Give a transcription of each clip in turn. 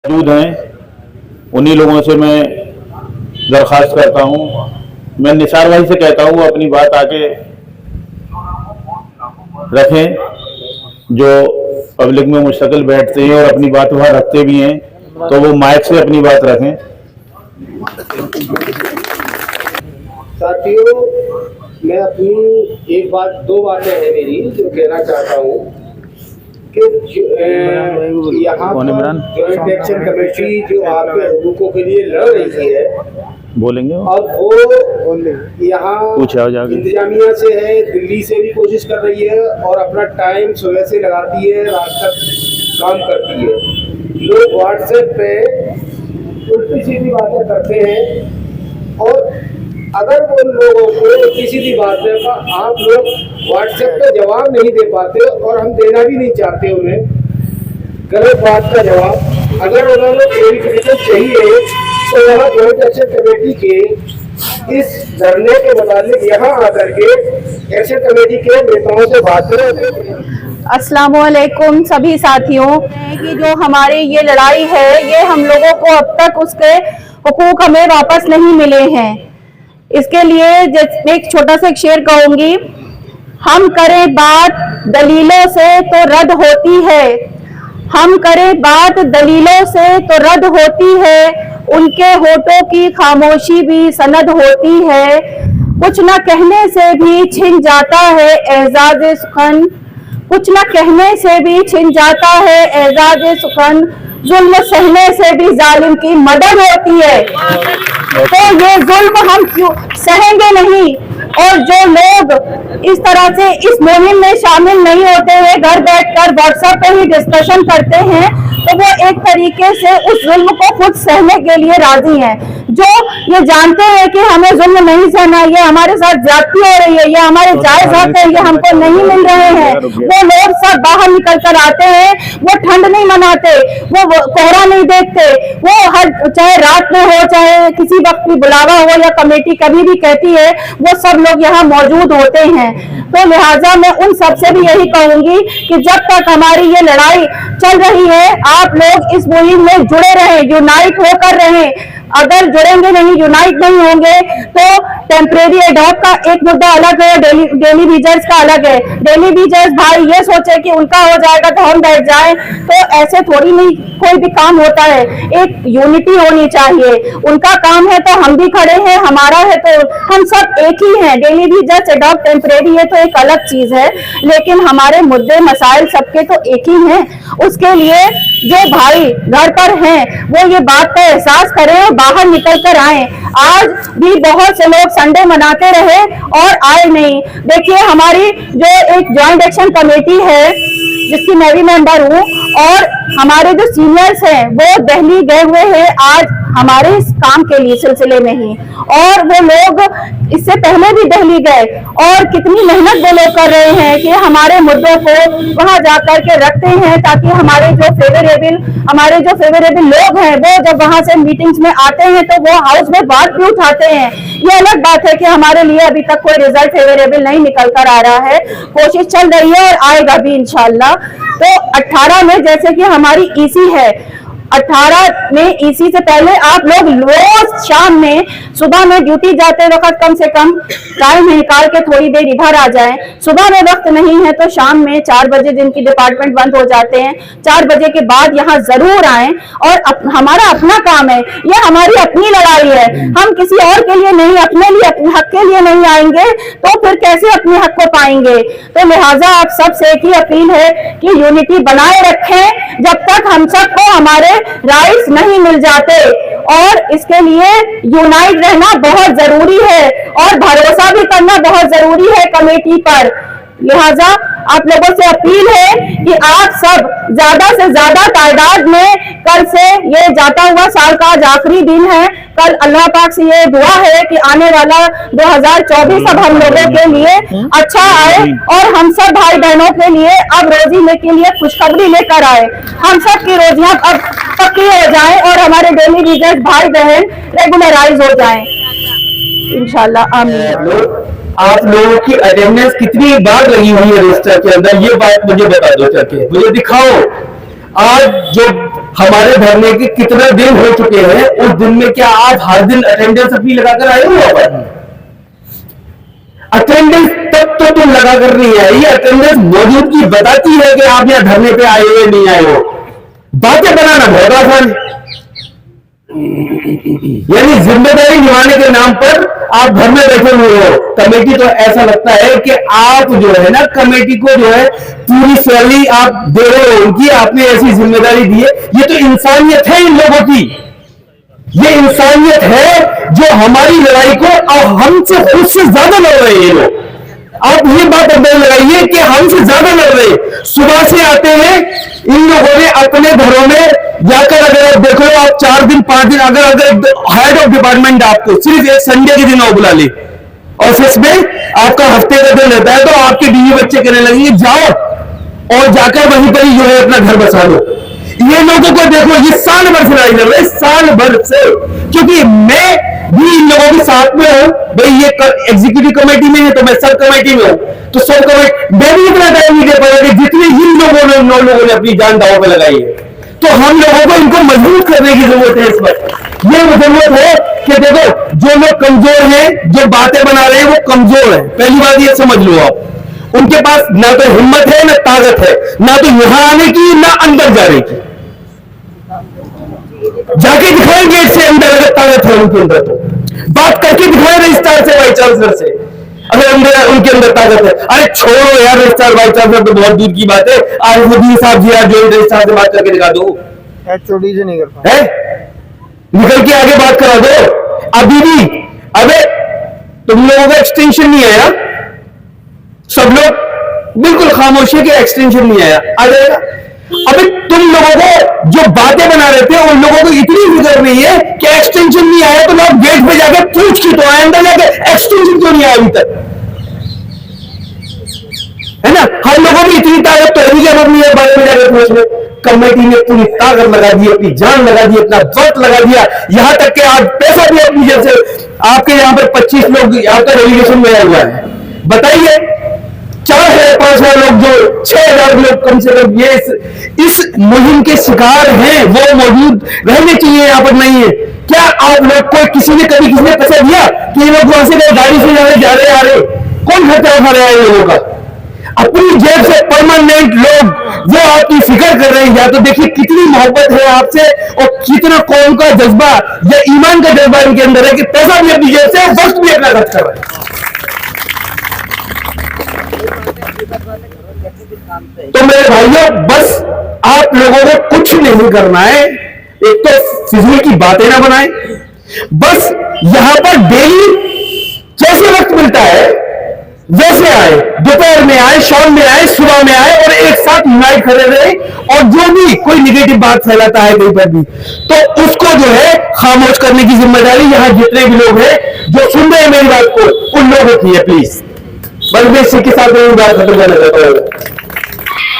मौजूद हैं, उन्हीं लोगों से मैं दरख्वास्त करता हूं। मैं निसार भाई से कहता हूं अपनी बात आके रखें, जो पब्लिक में मुस्तकिल बैठते हैं और अपनी बात वहां रखते भी हैं, तो वो माइक से अपनी बात रखें। साथियों, मैं अपनी दो बातें हैं मेरी जो कहना चाहता हूँ कि यहाँ पर जॉइंट एक्शन कमेटी जो आपके हुकूकों के लिए लड़ रही है, बोलेंगे अब वो यहाँ इंतजामिया से है, दिल्ली से भी कोशिश कर रही है और अपना टाइम सुबह से लगाती है, रात तक काम करती है। लोग व्हाट्सएप पे उल्टी सीधी बातें करते हैं और अगर वो लोगों को किसी भी बात में आप लोग व्हाट्सएप का जवाब नहीं दे पाते और हम देना भी नहीं चाहते उन्हें गलत बात का जवाब, अगर उन्होंने क्लैरिफिकेशन चाहिए तो यहाँ जॉइंट एक्शन कमेटी के इस धरने के मुताबिक यहाँ आकर के एक्शन कमेटी के नेताओं से बात करें। अस्सलाम वालेकुम सभी साथियों, कि जो हमारी ये लड़ाई है ये हम लोगों को अब तक उसके हुकूक हमें वापस नहीं मिले हैं। इसके लिए एक छोटा सा शेर कहूंगी, हम करें बात दलीलों से तो रद्द होती है, हम करें बात दलीलों से तो रद्द होती है, उनके होठों की खामोशी भी सनद होती है, कुछ न कहने से भी छिन जाता है एजाज सुखन, कुछ न कहने से भी छिन जाता है एजाज सुखन, जुल्म सहने से भी जालिम की मदद होती है। तो ये जुल्म हम क्यों सहेंगे नहीं, और जो लोग इस तरह से इस मुहिम में शामिल नहीं होते हुए घर बैठकर व्हाट्सएप पे ही डिस्कशन करते हैं, तो वो एक तरीके से उस जुल्म को खुद सहने के लिए राजी हैं। जो ये जानते हैं कि हमें जुल्म नहीं सहना, ये हमारे साथ ज्यादती हो रही है, ये हमारे जायज हक है, ये हमको नहीं मिल रहे हैं, वो लोग सब बाहर निकल कर आते हैं, वो ठंड नहीं मनाते, वो कोहरा नहीं देखते, वो हर चाहे रात में हो चाहे किसी वक्त भी बुलावा हो या कमेटी कभी भी कहती है, वो सब लोग यहाँ मौजूद होते हैं। तो लिहाजा मैं उन सबसे भी यही कहूंगी कि जब तक हमारी ये लड़ाई चल रही है आप लोग इस मुहिम में जुड़े रहें, यूनाइट होकर रहें। अगर जुड़ेंगे नहीं, यूनाइट नहीं होंगे तो टेम्परेरी एडॉप का एक मुद्दा अलग है, डेली वीजर्स का अलग है। डेली वीजर्स भाई ये सोचे कि उनका हो जाएगा तो हम बैठ जाएं, तो ऐसे थोड़ी नहीं कोई भी काम होता है। एक यूनिटी होनी चाहिए, उनका काम है तो हम भी खड़े हैं, हमारा है तो हम सब एक ही हैं। डेली वीजर्स एडॉप टेम्परेरी है तो एक अलग चीज है, लेकिन हमारे मुद्दे मसाइल सबके तो एक ही हैं। उसके लिए जो भाई घर पर हैं वो ये बात का एहसास करें और बाहर निकल कर आए। आज भी बहुत से लोग संडे मनाते रहे और आए नहीं। देखिए हमारी जो एक जॉइंट एक्शन कमेटी है जिसकी मैं भी मेंबर हूँ, और हमारे जो सीनियर्स हैं वो दिल्ली गए हुए हैं आज हमारे इस काम के लिए सिलसिले में ही, और वो लोग इससे पहले भी दिल्ली गए और कितनी मेहनत वो लोग कर रहे हैं कि हमारे मुद्दों को वहां जाकर के रखते हैं, ताकि हमारे जो फेवरेबल लोग हैं वो जब वहां से मीटिंग्स में आते हैं तो वो हाउस में बात भी उठाते हैं। ये अलग बात है कि हमारे लिए अभी तक कोई रिजल्ट फेवरेबल नहीं निकल कर आ रहा है, कोशिश चल रही है और आएगा भी इंशाल्लाह। तो 18 में जैसे कि हमारी ईसी है, 18 में ईसी से पहले आप लोग रोज शाम में सुबह में ड्यूटी जाते वक्त कम से कम टाइम निकाल के थोड़ी देर इधर आ जाएं। सुबह में वक्त नहीं है तो शाम में 4 बजे जिनकी डिपार्टमेंट बंद हो जाते हैं 4 बजे के बाद यहाँ जरूर आएं। और हमारा अपना काम है, ये हमारी अपनी लड़ाई है, हम किसी और के लिए नहीं, अपने लिए अपने हक के लिए नहीं आएंगे तो फिर कैसे अपने हक को पाएंगे। तो लिहाजा आप सबसे एक ही अपील है कि यूनिटी बनाए रखें जब तक हम सबको हमारे राइट्स नहीं मिल जाते, और इसके लिए यूनाइट रहना बहुत जरूरी है और भरोसा भी करना बहुत जरूरी है कमेटी पर। लिहाजा आप लोगों से अपील है कि आप सब ज्यादा से ज्यादा तादाद में, कल से ये जाता हुआ साल का आज आखिरी दिन है, कल अल्लाह पाक से ये दुआ है कि आने वाला 2024 अब हम लोगों के लिए अच्छा आए और हम सब भाई बहनों के लिए अब रोजी के लिए खुशखबरी लेकर आए, हम सब की रोजियां अब पक्की हो जाएं और हमारे डेली वीजर्स भाई बहन रेगुलराइज हो जाएं इंशाल्लाह। आमीन। आप लोगों की अटेंडेंस कितनी बार लगी हुई है रजिस्टर के अंदर, ये बात मुझे बता दो, करके मुझे दिखाओ। आज जो हमारे धरने के कितने दिन हो चुके हैं, उस दिन में क्या आप हर दिन अटेंडेंस अपनी लगाकर आए हो? अटेंडेंस तब तो तुम लगाकर नहीं आए, ये अटेंडेंस मौजूदगी बताती है कि आप यहाँ धरने पे आए हो नहीं आए हो। बातें बनाना बहुत आसान है, यानी जिम्मेदारी निभाने के नाम पर आप घर में बैठे हुए हो। कमेटी तो ऐसा लगता है कि आप जो है ना, कमेटी को जो है पूरी सैलरी आप दे रहे हो उनकी, आपने ऐसी जिम्मेदारी दी है। ये तो इंसानियत है इन लोगों की, ये इंसानियत है जो हमारी लड़ाई को अब हमसे खुद से ज्यादा लड़ रहे हैं ये लोग। आप ये बात अंदर लगाइए कि हमसे ज्यादा लड़ रहे हैं। सुबह से आते हैं इन लोगों ने अपने घरों में जाकर, अगर आप देखो आप 4 दिन 5 दिन, अगर हेड ऑफ डिपार्टमेंट आपको सिर्फ एक संडे के दिन और बुला ले ऑफिस में, आपका हफ्ते का दिन रहता है, तो आपके बीवी बच्चे कहने लगेंगे जाओ और जाकर वहीं पर ही जो है अपना घर बसा लो। ये लोगों को देखो, ये साल भर से लड़ाई लड़ रहे, साल भर से, क्योंकि मैं भी इन लोगों के साथ में हूं। भाई ये एग्जीक्यूटिव कमेटी में है तो मैं सब कमेटी में हूं, तो सब कमेटी मैं भी इतना टाइम नहीं दे पाया कि जितने इन लोगों ने 9 लोगों ने अपनी जान दांव पे लगाई है। तो हम लोगों को इनको मजबूत करने की जरूरत है। इस पर यह जरूरत है कि देखो जो लोग कमजोर हैं, जो बातें बना रहे हैं वो कमजोर है। पहली बात ये समझ लो आप, उनके पास ना तो हिम्मत है ना ताकत है, ना तो यहां आने की ना अंदर जाने की। जाके दिखाएं गेट से अंदर, अगर ताकत है उनके अंदर तो बात करके दिखाएं रजिस्ट्रार से, वाइस चांसलर से, अगर अंदर उनके अंदर ताकत है। अरे छोड़ो यार, रजिस्ट्रार वाइस चांसलर तो बहुत दूर की बात है। आज मोदी साहब जी आज जो रजिस्ट्रार से बात करके दिखा दो, HOD से नहीं कर पाए, निकल के आगे बात करा दो। अभी भी अबे तुम लोगों का एक्सटेंशन नहीं आया, सब लोग बिल्कुल खामोशी के एक्सटेंशन नहीं आया, आ जाएगा। अबे तुम लोगों को जो बातें बना रहे थे उन लोगों को इतनी फिक्र नहीं है कि एक्सटेंशन नहीं आया, तो लोग गेट पे जाके पूछ के तो आए अंदर जाके एक्सटेंशन क्यों नहीं आया अभी तक, है ना। हम लोगों की इतनी ताकत तो अभी जब नहीं है बारे में जाकर पूछने। कमेटी ने पूरी ताकत लगा दी, अपनी जान लगा दी, अपना वक्त लगा दिया, यहां तक कि आज पैसा भी अपनी जेब से। आपके यहाँ पर 25 लोग यहाँ का डेलीगेशन में आया हुआ है, बताइए 4,000-5,000 लोग, जो 6,000 लोग कम से कम ये इस मुहिम के शिकार हैं, वो मौजूद रहने चाहिए, यहाँ पर नहीं है। क्या आप लोग को किसी ने कभी किसी ने पैसा दिया कि ये लोग वहां से गाड़ी से जा रहे आ रहे? कौन खर्चा उठा रहा है इन लोगों का? अपनी जेब से परमानेंट लोग वो आपकी फिक्र कर रहे हैं। या तो देखिए कितनी मोहब्बत है आपसे और कितना कौम का जज्बा या ईमान का जज्बा इनके अंदर है कि पैसा भी अपनी जेब से, वक्त भी अपना खर्च कर रहे हैं। तो मेरे भाइयों, बस आप लोगों को कुछ नहीं करना है, एक तो फिजूल की बातें ना बनाएं, बस यहां पर डेली जैसे वक्त मिलता है वैसे आए, दोपहर में आए, शाम में आए, सुबह में आए और एक साथ यूनाइट खड़े रहे। और जो भी कोई निगेटिव बात फैलाता है कहीं पर भी, तो उसको जो है खामोश करने की जिम्मेदारी यहां जितने भी लोग हैं जो सुन रहे हैं मेरी बात को, उन लोगों की है। प्लीज बस मैं इसी के साथ बात खत्म करना चाहता हूँ।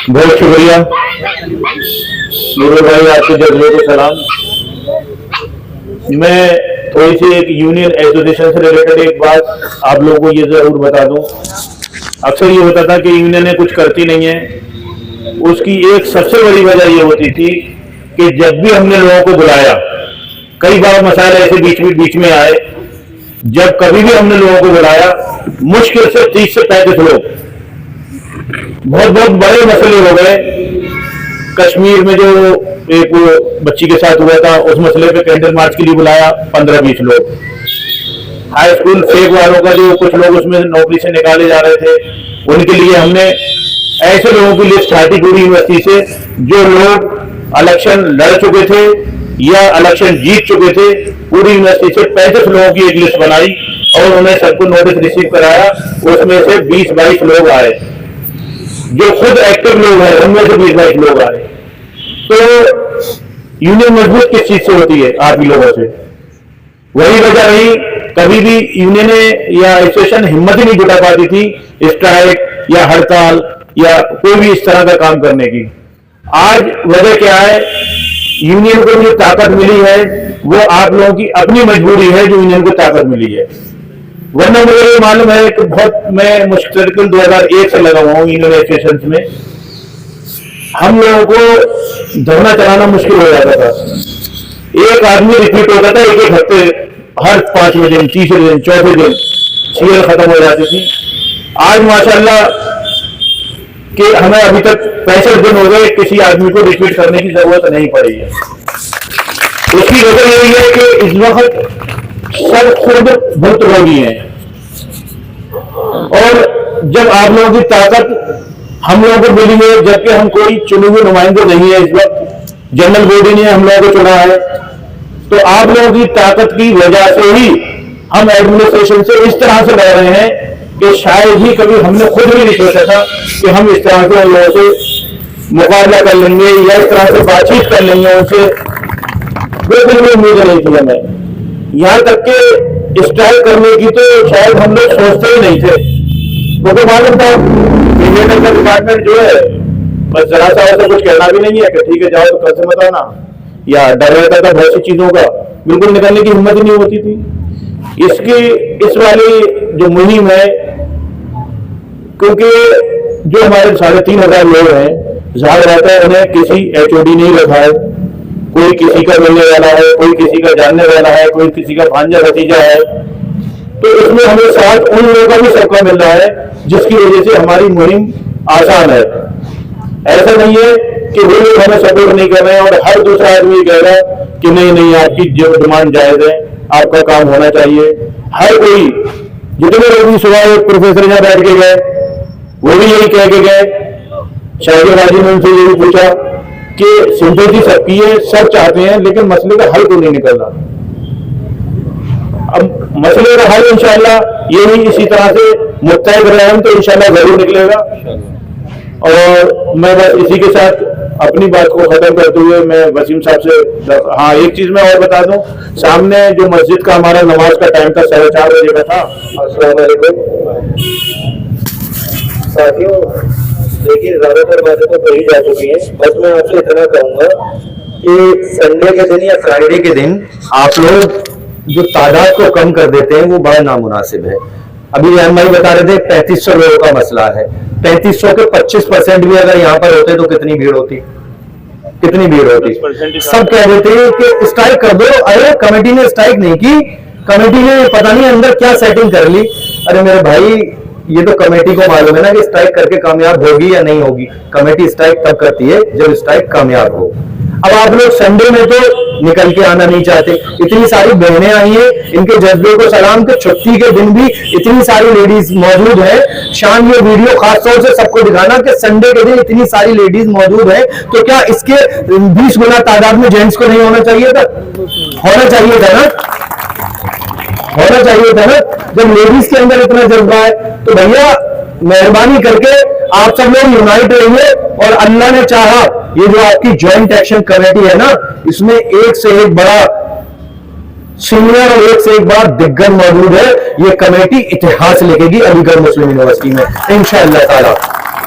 बहुत शुक्रिया मेरे भाई, आपके जज्बे को सलाम। मैं थोड़ी सी एक यूनियन एसोसिएशन से रिलेटेड एक बात आप लोगों को ये जरूर बता दूं। अक्सर ये होता था कि यूनियनें कुछ करती नहीं है, उसकी एक सबसे बड़ी वजह ये होती थी कि जब भी हमने लोगों को बुलाया, कई बार मसाइल ऐसे बीच में आए, जब कभी भी हमने लोगों को बुलाया, मुश्किल से 30 से 35 लोग, बहुत बड़े मसले हो गए। कश्मीर में जो एक बच्ची के साथ हुआ था, उस मसले पे कैंडल मार्च के लिए बुलाया 15-20 लोग। हाई स्कूल फेक वालों का जो कुछ लोग उसमें नौकरी से निकाले जा रहे थे, उनके लिए हमने ऐसे लोगों की लिस्ट छाटी पूरी यूनिवर्सिटी से, जो लोग इलेक्शन लड़ चुके थे या इलेक्शन जीत चुके थे। पूरी यूनिवर्सिटी से 35 लोगों की एक लिस्ट बनाई और उन्हें सबको नोटिस रिसीव कराया। उसमें से 20-22 लोग आए, जो खुद एक्टिव लोग हैं, उनमें से 20-22 लोग आए। तो यूनियन मजबूत किस चीज से होती है? आप ही लोगों से। वही वजह रही, कभी भी यूनियन या एसोसिएशन हिम्मत ही नहीं जुटा पाती थी स्ट्राइक या हड़ताल या कोई भी इस तरह का काम करने की। आज वजह क्या है? यूनियन को जो ताकत मिली है वो आप लोगों की अपनी मजबूरी है, जो यूनियन को ताकत मिली है। वरना मुझे ये मालूम है कि मैं मुश्किल 2001 से लगा हुआ हूँ यूनियन एसोसिएशन में। हम लोगों को धरना चलाना मुश्किल हो जाता था। एक आदमी रिपीट होता था एक हफ्ते, हर 5वें दिन, तीसरे दिन, चौथे दिन सीरियल खत्म हो जाती थी। आज माशाल्लाह कि हमें अभी तक 65 दिन हो गए, किसी आदमी को रिपीट करने की जरूरत नहीं पड़ी है। उसकी वजह यही है कि इस वक्त सब खुद भुक्तभोगी हैं, और जब आप लोगों की ताकत हम लोगों को मिली है, जबकि हम कोई चुने हुए नुमाइंदे नहीं है, इस वक्त जनरल बॉडी ने हम लोगों को चुना है, तो आप लोगों की ताकत की वजह से ही हम एडमिनिस्ट्रेशन से इस तरह से लड़ रहे हैं कि शायद ही कभी हमने खुद भी नहीं सोचा था कि हम इस तरह से लोगों से मुकाबला कर लेंगे या इस तरह से बातचीत कर लेंगे उनसे। बिल्कुल भी उम्मीद नहीं थी हमें। यहां तक के स्ट्राइक करने की तो शायद हम लोग सोचते ही नहीं थे, क्योंकि मालूम था मीडिया का डिपार्टमेंट जो है बस जरा सा ऐसा कुछ कहना भी नहीं है कि ठीक है जाओ तो कल से मत आना, या डर रहता था बहुत सी चीजों का, बिल्कुल निकलने की हिम्मत ही नहीं होती थी। इस वाली जो मुहिम है, क्योंकि जो हमारे 3,500 लोग हैं, जाहिर रहता है उन्हें किसी HOD नहीं रखा है, कोई किसी का मिलने वाला है, कोई किसी का जानने वाला है, कोई किसी का भांजा भतीजा है, तो इसमें हमें साथ उन लोगों का भी सबका मिल रहा है, जिसकी वजह से हमारी मुहिम आसान है। ऐसा नहीं है कि वो लोग हमें सपोर्ट नहीं कर रहे हैं और हर दूसरा आदमी कह रहा है कि नहीं आपकी जो डिमांड जायज है, आपका काम होना चाहिए। हर कोई, जितने लोग भी सुबह एक प्रोफेसर यहाँ बैठ के गए वो भी यही कह के गए, शाहजहाबाजी ने उनसे ये भी पूछा कि सिंपैथी सबकी है, सब चाहते हैं, लेकिन मसले का हल तो नहीं निकल रहा। अब मसले का हल इंशाल्लाह यही इसी तरह से मुत्तहिद रहे हम तो इंशाल्लाह जरूर निकलेगा। और मैं बस इसी के साथ अपनी बात को खत्म करते हुए मैं वसीम साहब से, हाँ एक चीज मैं और बता दूं, सामने जो मस्जिद का हमारा नमाज का टाइम था 4:30 बजे का था। अस्सलाम वालेकुम साथियों, देखिए ज्यादातर बातें तो कही जा चुकी हैं, बस मैं आपसे इतना कहूंगा कि संडे के दिन या फ्राइडे के दिन आप लोग जो तादाद को कम कर देते हैं वो बड़ा नामुनासिब है। अभी रेहम भाई बता रहे थे 3500 लोगों का मसला है, 3500 के 25% भी अगर यहाँ पर होते तो कितनी भीड़ होती, कितनी भीड़ होती। सब कह देते हैं कि स्ट्राइक कर दो, अरे कमेटी ने स्ट्राइक नहीं की, कमेटी ने पता नहीं अंदर क्या सेटिंग कर ली। अरे मेरे भाई ये तो कमेटी को मालूम है ना कि स्ट्राइक करके कामयाब होगी या नहीं होगी। कमेटी स्ट्राइक तब करती है जब स्ट्राइक कामयाब हो। अब आप लोग संडे में तो निकल के आना नहीं चाहते, इतनी सारी बहनें आई हैं, इनके जज्बे को सलाम के छुट्टी के दिन भी इतनी सारी लेडीज मौजूद है। शान ये वीडियो खासतौर से सबको दिखाना कि संडे के दिन इतनी सारी लेडीज मौजूद है, तो क्या इसके 20 गुना तादाद में जेंट्स को नहीं होना चाहिए था? होना चाहिए था ना, होना चाहिए था ना। जब लेडीज के अंदर इतना जज्बा है तो भैया मेहरबानी करके आप सब लोग यूनाइट रहिए, और अल्लाह ने चाहा ये जो आपकी ज्वाइंट एक्शन कमेटी है ना, इसमें एक से एक बड़ा सीनियर और एक से एक बड़ा दिग्गज मौजूद है। ये कमेटी इतिहास लिखेगी अलीगढ़ मुस्लिम यूनिवर्सिटी में इंशाअल्लाह ताला।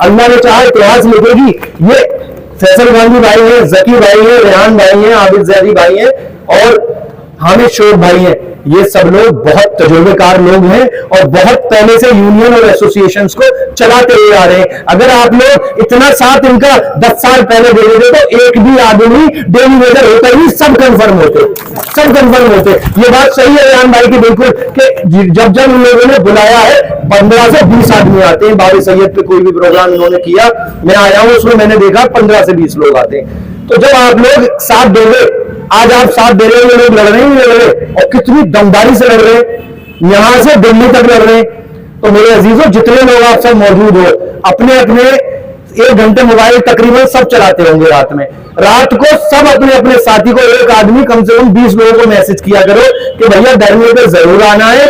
अल्लाह ने चाहा इतिहास लिखेगी। ये फैसल गांधी भाई है, जकी भाई है, रेहान भाई है, आबिद जैदी भाई है और हामिद शोब भाई हैं। ये सब लोग बहुत तजुर्बेकार लोग हैं और बहुत पहले से यूनियन और एसोसिएशंस को चलाते हुए आ रहे हैं। अगर आप लोग इतना साथ इनका 10 साल पहले दे देते तो एक भी आदमी डेली वेजर होता ही सब कंफर्म होते, सब कंफर्म होते। ये बात सही है रेहान भाई की बिल्कुल कि जब जब उन लोगों ने बुलाया है 15 से 20 आदमी आते हैं। बाबा सैयद पे कोई भी प्रोग्राम इन्होंने किया, मैं आया हूं, उसमें मैंने देखा 15 से 20 लोग आते हैं। तो जब आप लोग साथ दोगे, आज आप साथ दे रहे हो, ये लोग लड़ रहे हैं, लड़ रहे और कितनी दमदारी से लड़ रहे हैं, यहां से दिल्ली तक लड़ रहे हैं। तो मेरे अजीजों, जितने लोग आप सब मौजूद हो, अपने अपने 1 घंटे मोबाइल तकरीबन सब चलाते होंगे रात में। रात को सब अपने अपने साथी को, एक आदमी कम से कम 20 लोगों को मैसेज किया करो कि भैया धरने पे जरूर आना है।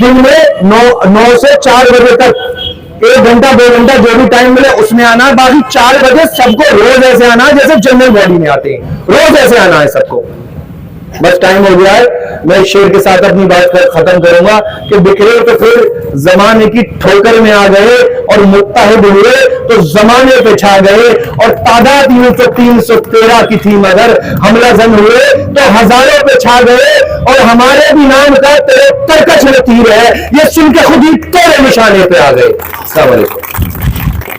दिन में 9 से 4 बजे तक 1 घंटा 2 घंटा जो भी टाइम मिले उसमें आना है। बाकी 4 बजे सबको रोज ऐसे आना है जैसे जनरल बॉडी में आते हैं, रोज ऐसे आना है सबको। बस टाइम हो गया है, मैं शेर के साथ अपनी बात खत्म करूंगा कि बिखरे तो फिर जमाने की ठोकर में आ गए और मुत्तहिद हुए तो जमाने पे छा गए। और तादाद यूं तो 313 की थी, मगर हमला जन हुए तो हजारों पे छा गए। और हमारे भी नाम का 73 का तीर है, ये सुन के खुद ही तेरे निशाने पे आ गए। अस्सलाम वालेकुम।